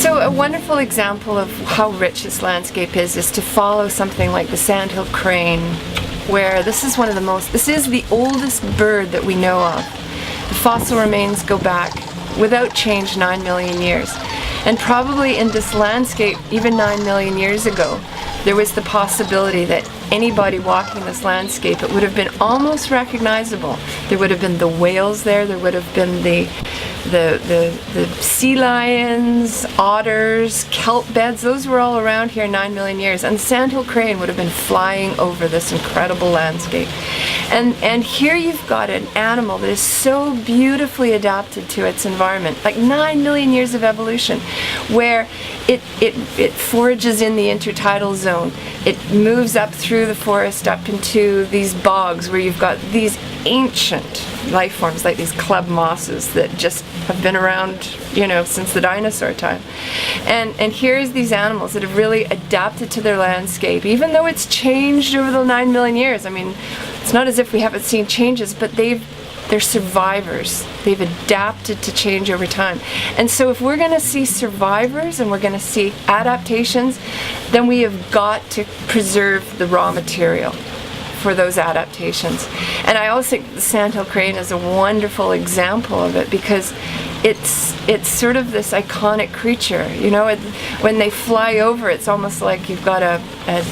So a wonderful example of how rich this landscape is to follow something like the sandhill crane, where this is the oldest bird that we know of. The fossil remains go back without change 9 million years. And probably in this landscape, even 9 million years ago, there was the possibility that anybody walking this landscape, it would have been almost recognizable. There would have been the whales there would have been the sea lions, otters, kelp beds. Those were all around here 9 million years, and the sandhill crane would have been flying over this incredible landscape. And here you've got an animal that is so beautifully adapted to its environment, like 9 million years of evolution, where it forages in the intertidal zone. It moves up through the forest up into these bogs where you've got these ancient life forms like these club mosses that just have been around, since the dinosaur time. And here's these animals that have really adapted to their landscape, even though it's changed over the 9 million years. I mean, it's not as if we haven't seen changes, but they're survivors. They've adapted to change over time. And so if we're going to see survivors and we're going to see adaptations, then we have got to preserve the raw material for those adaptations. And I also think the sandhill crane is a wonderful example of it, because it's sort of this iconic creature. When they fly over, it's almost like you've got a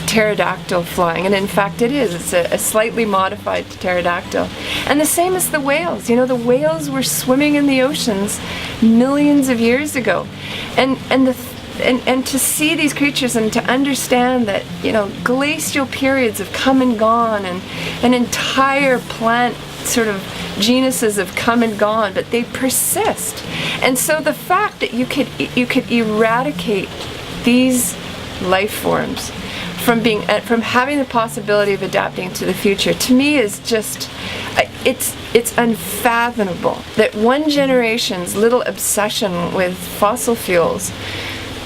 pterodactyl flying, and in fact it is. It's a slightly modified pterodactyl. And the same as the whales. The whales were swimming in the oceans millions of years ago. And to see these creatures and to understand that, glacial periods have come and gone, and an entire plant sort of genuses have come and gone, but they persist. And so the fact that you could eradicate these life forms from having the possibility of adapting to the future, to me is just, it's unfathomable that one generation's little obsession with fossil fuels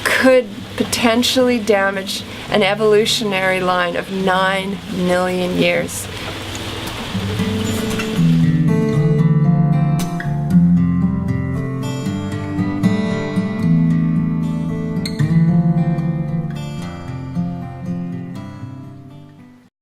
could potentially damage an evolutionary line of 9 million years.